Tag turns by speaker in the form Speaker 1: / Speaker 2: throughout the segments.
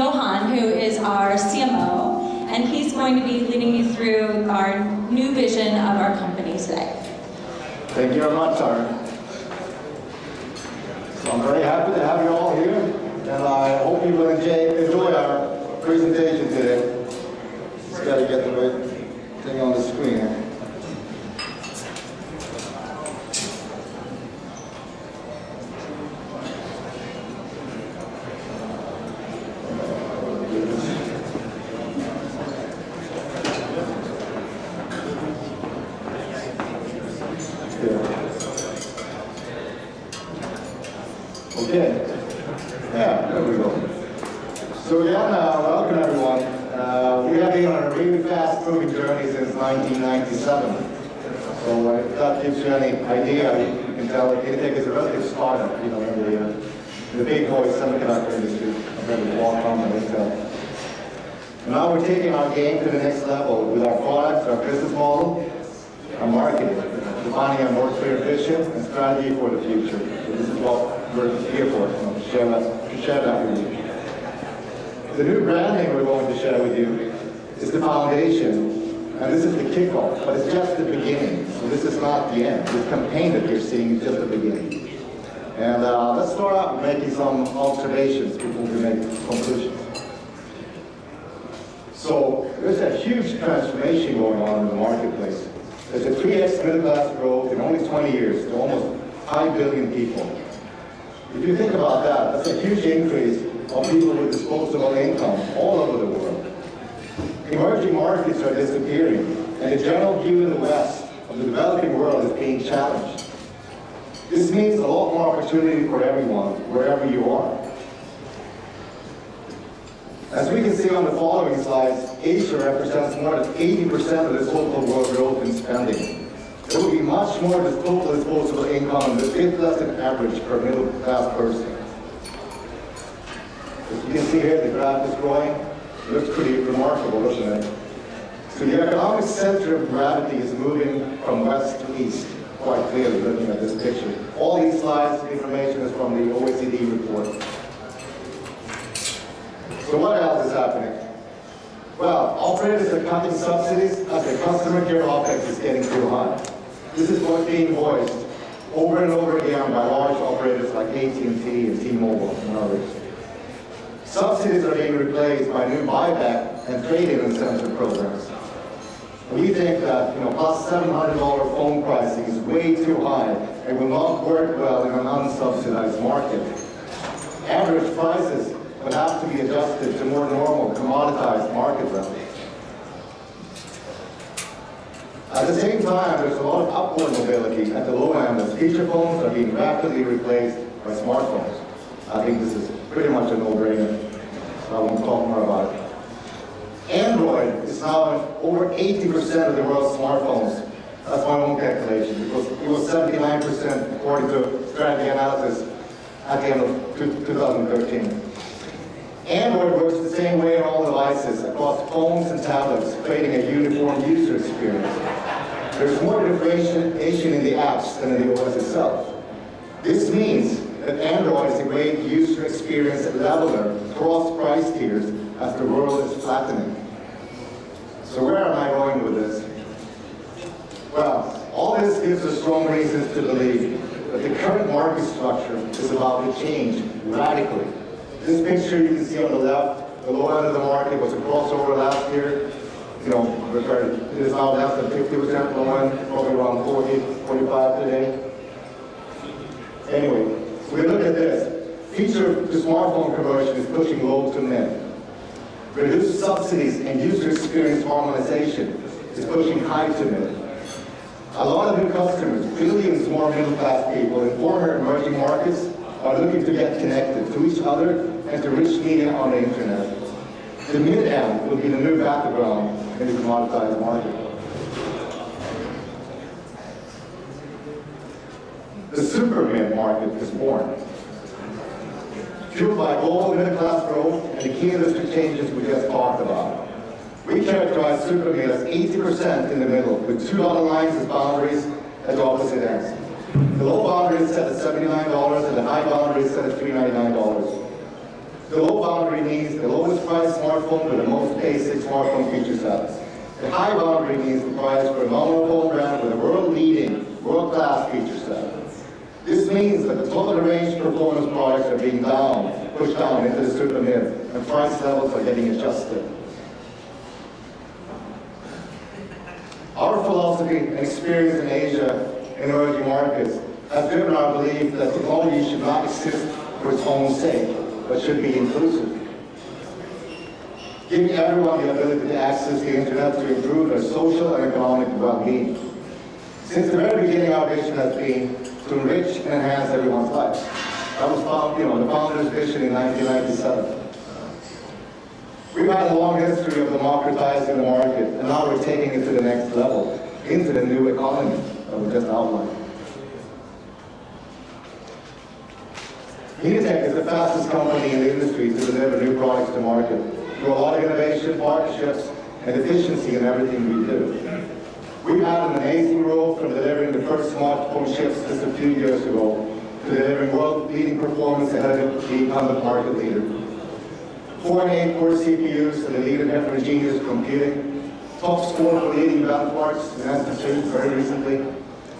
Speaker 1: Johan, who is our CMO, and he's going to be leading you through our new vision of our company today.
Speaker 2: Thank you very much, Tara. So I'm very happy to have you all here, and I hope you will enjoy our presentation today. Just got to get the right thing on the screen here. Okay. Yeah, there we go. So again, welcome everyone. We have been on a really fast-moving journey since 1997. So if that gives you any idea, you can tell that Mediatek is a relative startup, you know, in the big boy semiconductor industry compared to Qualcomm and Intel. And now we're taking our game to the next level with our products, our business model, our marketing, defining a more clear vision and strategy for the future. So this is what we're here for, to share that with you. The new branding we're going to share with you is the foundation, and this is the kickoff, but it's just the beginning. So this is not the end. This campaign that you're seeing is just the beginning. And let's start out with making some observations before we make conclusions. So there's a huge transformation going on in the marketplace. There's a 3x middle class growth in only 20 years to almost 5 billion people. If you think about that, that's a huge increase of people with disposable income all over the world. Emerging markets are disappearing, and the general view in the West of the developing world is being challenged. This means a lot more opportunity for everyone, wherever you are. As we can see on the following slides, Asia represents more than 80% of the total world growth in spending. There will be much more total disposable income, but a bit less than average per middle-class person. As you can see here, the graph is growing. It looks pretty remarkable, doesn't it? So the economic center of gravity is moving from west to east, quite clearly looking at this picture. All these slides, information is from the OECD report. So what else is happening? Well, operators are cutting subsidies as the customer care OpEx is getting too high. This is what's being voiced over and over again by large operators like AT&T and T-Mobile and others. Subsidies are being replaced by new buyback and trade-in incentive programs. We think that plus $700 phone pricing is way too high and will not work well in an unsubsidized market. Average prices would have to be adjusted to more normal, commoditized market levels. At the same time, there's a lot of upward mobility at the low end as feature phones are being rapidly replaced by smartphones. I think this is pretty much a no-brainer, so I won't talk more about it. Android is now in over 80% of the world's smartphones. That's my own calculation, because it was 79% according to strategy analysis at the end of 2013. Android works the same way on all devices, across phones and tablets, creating a uniform user experience. There's more differentiation in the apps than in the OS itself. This means that Android is a great user experience leveler across price tiers as the world is flattening. So where am I going with this? Well, all this gives us strong reasons to believe that the current market structure is about to change radically. This picture you can see on the left, the low end of the market was a crossover last year. It is now less than 50% low end, probably around 40, 45 today. Anyway, so we look at this. Feature to smartphone conversion is pushing low to mid. Reduced subsidies and user experience harmonization is pushing high to mid. A lot of new customers, billions more middle-class people in former emerging markets are looking to get connected to each other and to rich media on the internet. The mid-end will be the new battleground in the commoditized market. The super mid market is born, fueled by global middle-class growth and the key industry changes we just talked about. We characterize super mid as 80% in the middle, with two dotted lines as boundaries at the opposite ends. The low boundary is set at $79 and the high boundary is set at $399. The low boundary means the lowest price smartphone with the most basic smartphone feature sets. The high boundary means the price for a nominal phone brand with a world-leading, world-class feature set. This means that the total range performance products are being pushed down into the super mid, and price levels are getting adjusted. Our philosophy and experience in Asia and emerging markets has driven our belief that technology should not exist for its own sake, but should be inclusive. Giving everyone the ability to access the internet to improve their social and economic well-being. Since the very beginning, our vision has been to enrich and enhance everyone's life. That was the founder's vision in 1997. We've had a long history of democratizing the market, and now we're taking it to the next level, into the new economy that we just outlined. Mediatek is the fastest company in the industry to deliver new products to market through a lot of innovation, partnerships, and efficiency in everything we do. We've had an amazing role from delivering the first smartphone chips just a few years ago to delivering world-leading performance ahead of the incumbent market leader. 4 and 8 core CPUs and the leader in heterogeneous computing, top score for leading benchmarks in Institute very recently,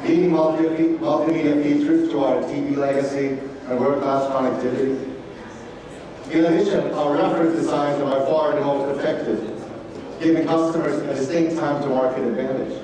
Speaker 2: leading multimedia features through our TV legacy and world-class connectivity. In addition, our reference designs are by far the most effective, giving customers a distinct time to market advantage.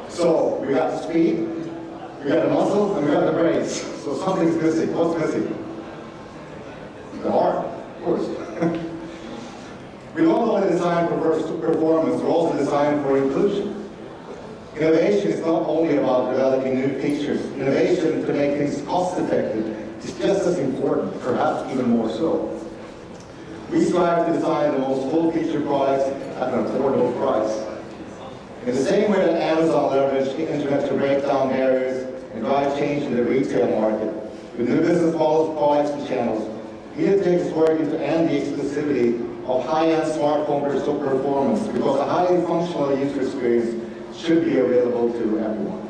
Speaker 2: So we got the speed, we got the muscle, and we got the brains. So something's missing. What's missing? The heart, of course. We don't only design for performance, we're also designed for inclusion. Innovation is not only about developing new features. Innovation to make things cost-effective is just as important, perhaps even more so. We strive to design the most full-feature products at an affordable price. In the same way that Amazon leveraged the internet to break down barriers and drive change in the retail market, with new business models, products, and channels, Mediatek is working to end the exclusivity of high-end smartphone performance because a highly functional user experience should be available to everyone.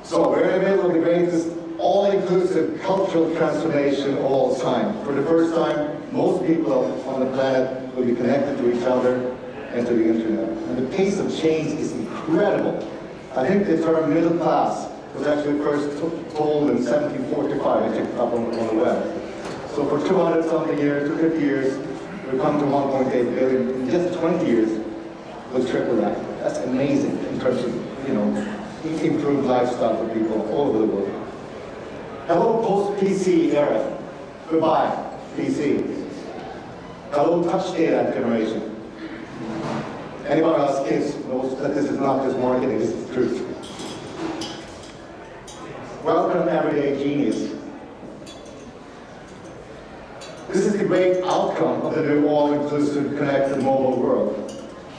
Speaker 2: So we're in the middle of the greatest all-inclusive cultural transformation of all time. For the first time, most people on the planet will be connected to each other and to the internet. And the pace of change is incredible. I think the term middle class was actually first told in 1745. I checked it up on the web. So for 200-something years, 250 years, we've come to 1.8 billion. In just 20 years, we'll triple that. That's amazing in terms of, improved lifestyle for people all over the world. Hello, post-PC era. Goodbye, PC. Hello, touch data generation. Anybody else kids knows that this is not just marketing, this is truth. Welcome, everyday genius. This is the great outcome of the new all-inclusive connected mobile world.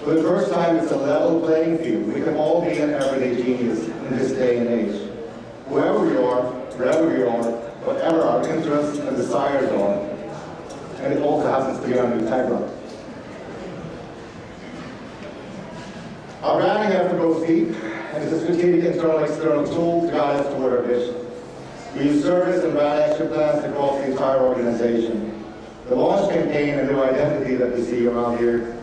Speaker 2: For the first time, it's a level playing field. We can all be an everyday genius in this day and age. Whoever we are, wherever we are, whatever our interests and desires are. And it also happens to be our new tagline. Our branding effort goes deep, and it's a strategic internal-external tool to guide us toward our vision. We use service and brand action plans across the entire organization. The launch campaign and new identity that we see around here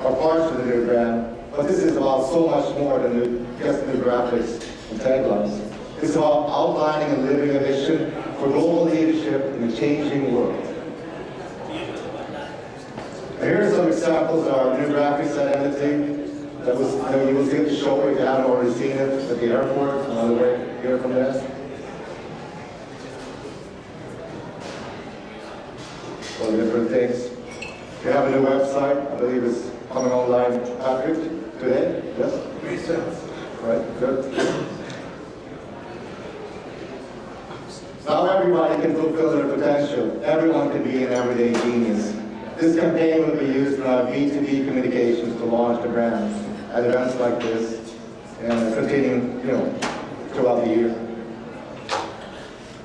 Speaker 2: are parts of the new brand, but this is about so much more than just new graphics and taglines. It's about outlining and living a vision for global leadership in a changing world. And here are some examples of our new graphics identity that was, you will see at the show if you haven't already seen it at the airport on the way here from there. All the different things. We have a new website, I believe it's coming online, Patrick, today? Yes? Right, good. Now everybody can fulfill their potential. Everyone can be an everyday genius. This campaign will be used in our B2B communications to launch the brand at events like this and continue, throughout the year.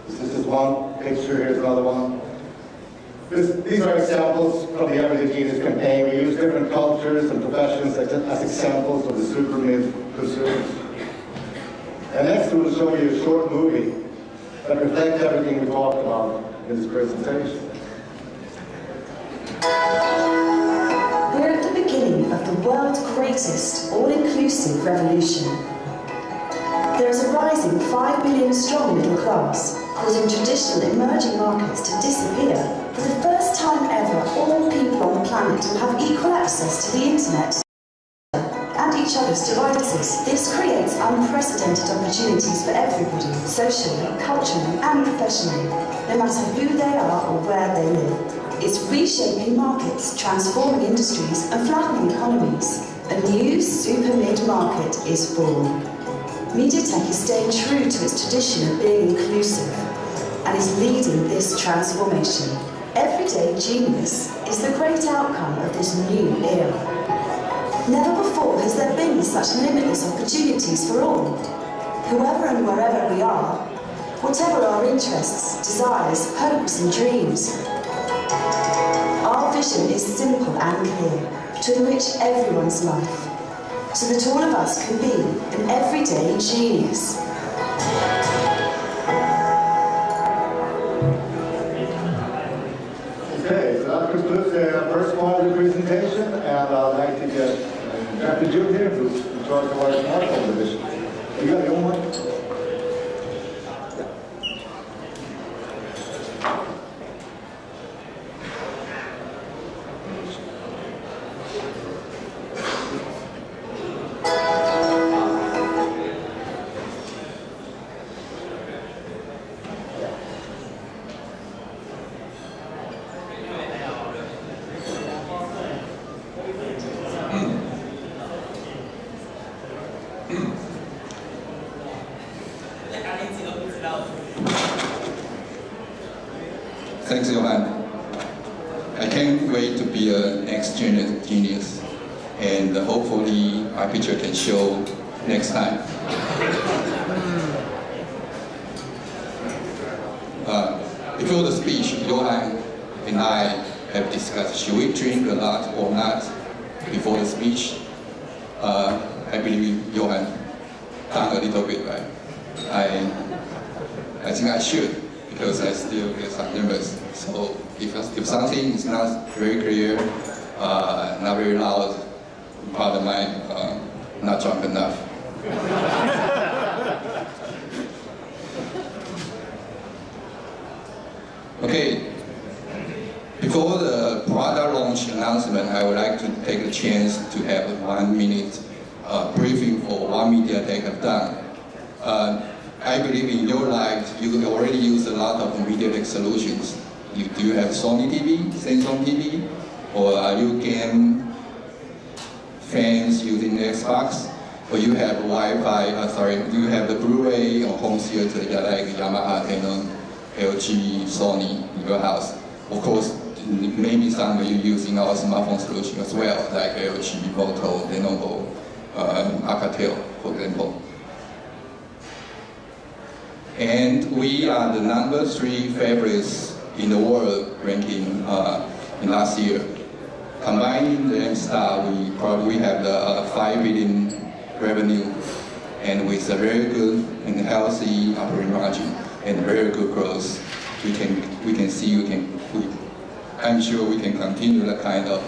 Speaker 2: This is just one picture, here's another one. These are examples from the Everyday Genius campaign. We use different cultures and professions as examples of the super mid consumers. And next we will show you a short movie that reflect everything we talked about in this presentation.
Speaker 3: We're at the beginning of the world's greatest all-inclusive revolution. There is a rising 5 billion strong middle class, causing traditional emerging markets to disappear. For the first time ever, all people on the planet will have equal access to the internet and each other's devices. This creates unprecedented opportunities for everybody, socially, culturally and professionally, no matter who they are or where they live. It's reshaping markets, transforming industries and flattening economies. A new super mid-market is born. Mediatek is staying true to its tradition of being inclusive and is leading this transformation. Everyday genius is the great outcome of this new era. Never before has there been such limitless opportunities for all. Whoever and wherever we are, whatever our interests, desires, hopes and dreams. Our vision is simple and clear, to enrich everyone's life, so that all of us can be an everyday genius.
Speaker 2: Okay, so that concludes the first part of the presentation, and I'd like to get Dr. Jude here, who's in charge of our smartphone division. You got your own mic?
Speaker 4: Thanks, Johan. I can't wait to be a next genius, and hopefully my picture can show next time. Before the speech, Johan and I have discussed, should we drink a lot or not before the speech? I believe Johan done a little bit, right? I think I should, because I still get some nervous. So if something is not very clear, not very loud, pardon my not drunk enough. Okay, before the product launch announcement, I would like to take the chance to have a 1 minute briefing for what Mediatek have done. I believe in your life, you already use a lot of Mediatek solutions. Do you have Sony TV, Samsung TV, or are you game fans using Xbox? Or you have Wi-Fi, do you have the Blu-ray or home theater like Yamaha, Canon, LG, Sony in your house? Of course, maybe some of you using our smartphone solution as well, like LG, Moto, Lenovo, Alcatel, for example. And we are the #3 favorites in the world ranking in last year. Combining the M-Star, we probably have the 5 billion revenue, and with a very good and healthy operating margin and very good growth, I'm sure we can continue that kind of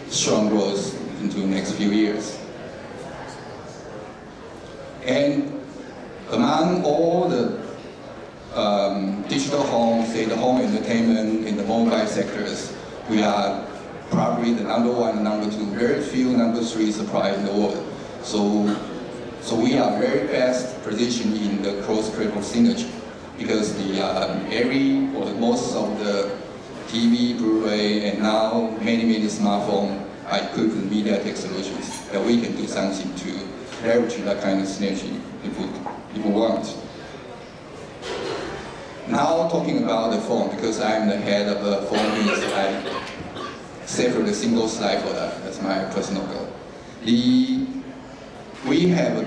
Speaker 4: strong growth into the next few years. And among all the digital home, say the home entertainment in the mobile sectors, we are probably the #1 and #2, very few #3 supplier in the world. So we are very best positioned in the cross-critical synergy, because most of the TV, Blu-ray, and now many smartphones are equipped with Mediatek solutions, that we can do something to leverage that kind of synergy if we want. Now talking about the phone, because I'm the head of the phone business, I separate a single slide for that. That's my personal goal. We have a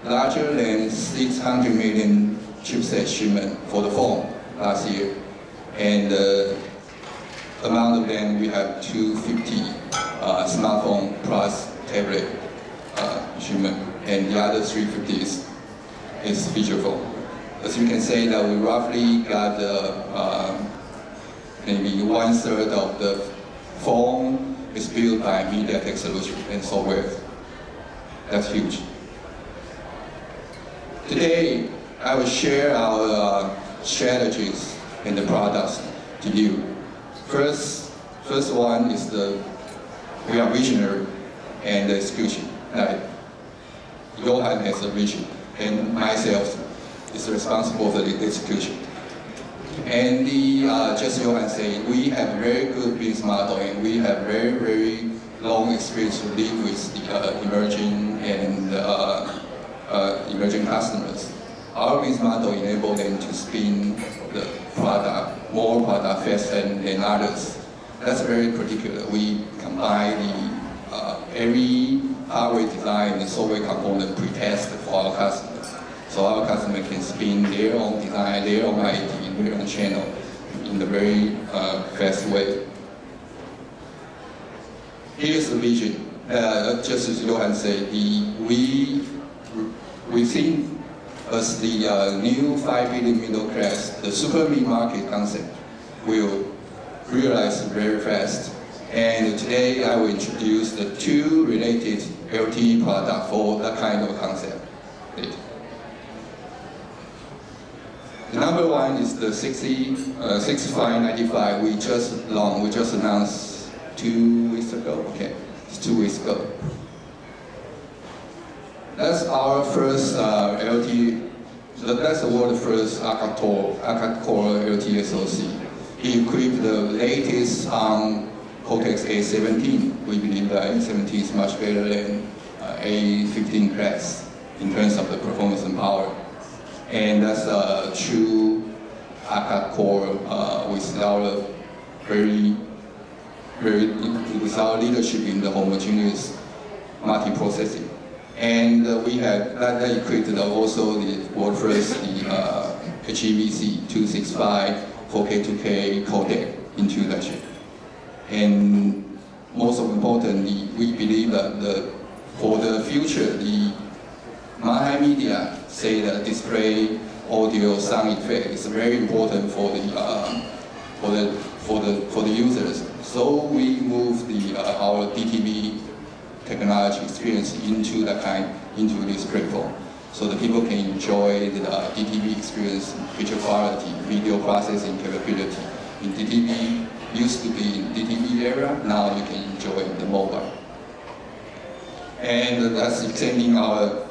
Speaker 4: larger than 600 million chipset shipment for the phone last year, and among of them we have 250 smartphone plus tablet shipment, and the other 350 is feature phone. as you can say that we roughly got maybe 1/3 of the phone is built by Mediatek solution and software. That's huge. Today, I will share our strategies and the products to you. First one is we are visionary and the execution. Johan has a vision, and myself is responsible for the execution. And just Johan said, we have a very good business model, and we have very, very long experience to live with the emerging and emerging customers. Our business model enables them to spin the product, more product faster than others. That's very particular. We combine every hardware design and software component pre-test for our customers. So our customer can spin their own design, their own IT, their own channel in a very fast way. Here's the vision. Just as Johan said, we think as the new 5 billion middle class, the super mid-market concept will realize very fast. And today I will introduce the 2 related LTE products for that kind of concept. The number one is the 6595 we just launched, we just announced 2 weeks ago. Okay, it's 2 weeks ago. That's our first LTE, that's the world's first octa-core LTE SoC. It equipped the latest Cortex-A17. We believe that A17 is much better than A15 class in terms of the performance and power. And that's a true octa-core with our with our leadership in the homogeneous multiprocessing. And we have that equipped also the world first HEVC 265 4K2K codec into that chip. And most importantly, we believe that for the future, the multimedia, say the display, audio, sound effect is very important for the users. So we move our DTV technology experience into this platform, so that people can enjoy the DTV experience, picture quality, video processing capability. In DTV, used to be in DTV era, now you can enjoy the mobile. And that's extending our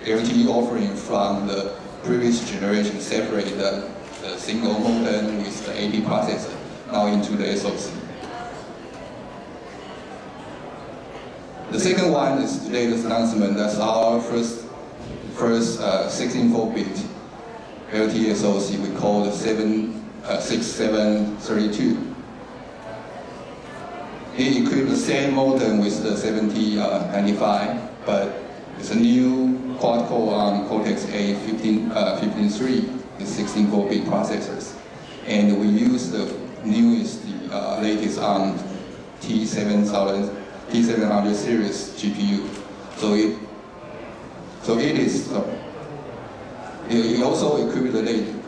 Speaker 4: LTE offering from the previous generation, separate the single modem with the AP processor, now into the SoC. The second one is today's announcement. That's our first 64-bit LTE SoC. We call the 6732. It equips the same modem with the 7095, but it's a new quad-core Cortex-A15.3 with 64-bit processors, and we use the newest, latest T700 series GPU. So it also equipped the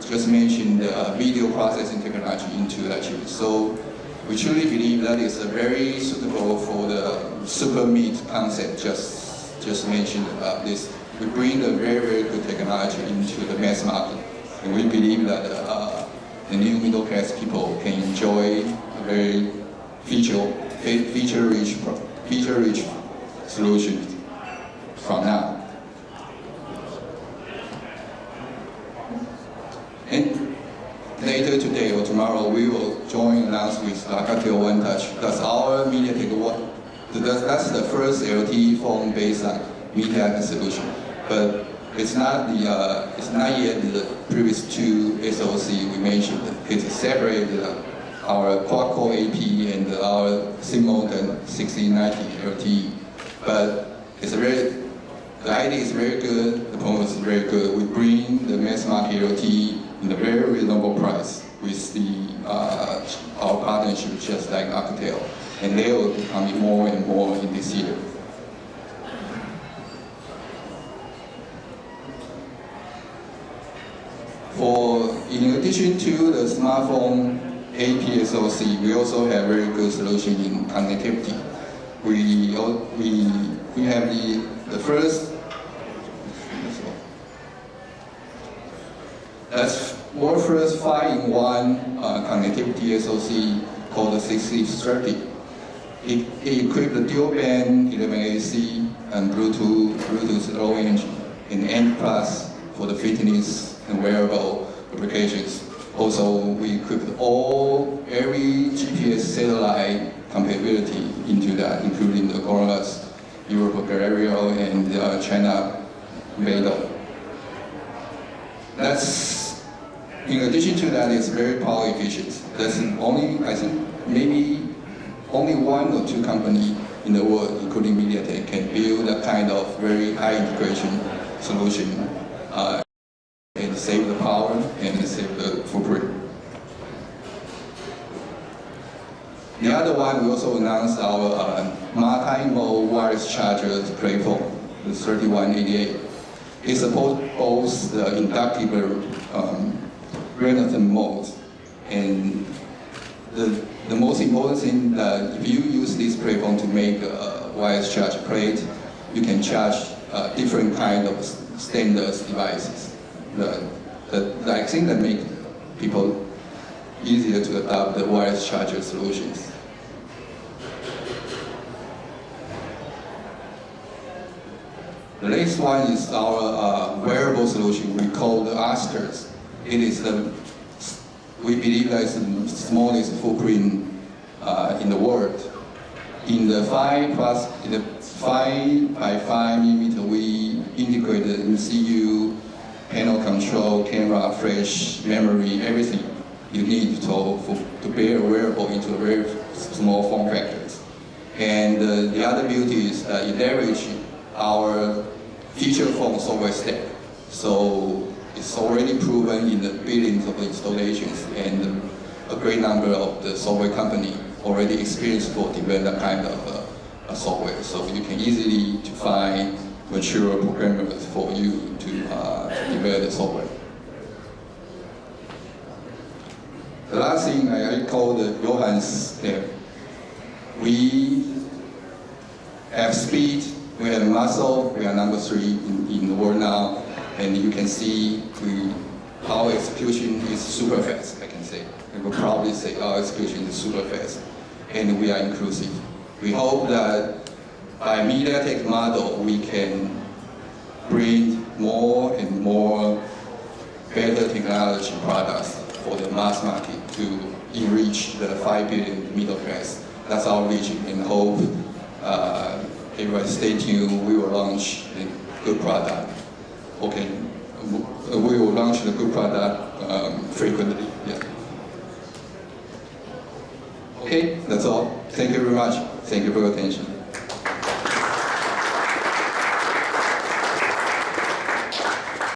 Speaker 4: just mentioned video processing technology into that chip. So we truly believe that is very suitable for the super mid concept just mentioned about this. We bring the very, very good technology into the mass market, and we believe that the new middle class people can enjoy a very feature-rich solution from now. And later today or tomorrow, we will join announce with Alcatel One Touch. That's our Mediatek One. That's the first LTE phone based on Mediatek solution, but it's not yet the previous 2 SoC we mentioned. It's separated our quad-core AP and our SIM-modem 6090 LTE, but the idea is very good, the performance is very good. We bring the mass market LTE in a very reasonable price with our partnership just like Alcatel, and they will be coming more and more in this year. In addition to the smartphone AP SoC, we also have very good solution in connectivity. We have the first, that's world first 5-in-1 connectivity SoC called the 6030. It equipped the dual band 11AC and Bluetooth low energy and N+ for the fitness and wearable applications. Also, we equipped every GPS satellite compatibility into that, including the Gorillas, Europe Galileo, and China Beidou. In addition to that, it's very power efficient. That's I think, maybe only 1 or 2 companies in the world, including Mediatek, can build that kind of very high integration solution and save the power and save the footprint. The other one, we also announced our multi-mode wireless charger platform, the 3188. It supports both the inductive random modes, and the most important thing that if you use this platform to make a wireless charge plate, you can charge different kind of standard devices. I think that make people easier to adopt the wireless charger solutions. The next one is our wearable solution we call the Asters. It is we believe that it's the smallest footprint in the world. In the 5 by 5 millimeter, we integrated MCU, panel control, camera, flash, memory, everything you need to bear a wearable into a very small form factors. And the other beauty is that it leverages our feature phone software stack. So it's already proven in the billions of installations, and a great number of the software company already experienced for develop that kind of software. So you can easily find mature programmers for you to develop the software. The last thing I call the Johan's step. We have speed, we have muscle, we are number 3 in the world now. And you can see our execution is super fast, I can say. I will probably say our execution is super fast. And we are inclusive. We hope that by Mediatek model, we can bring more and more better technology products for the mass market to enrich the 5 billion middle class. That's our vision, and hope everybody stay tuned. We will launch a good product. Okay, we will launch the good product frequently. Yeah. Okay, that's all. Thank you very much. Thank you for your attention.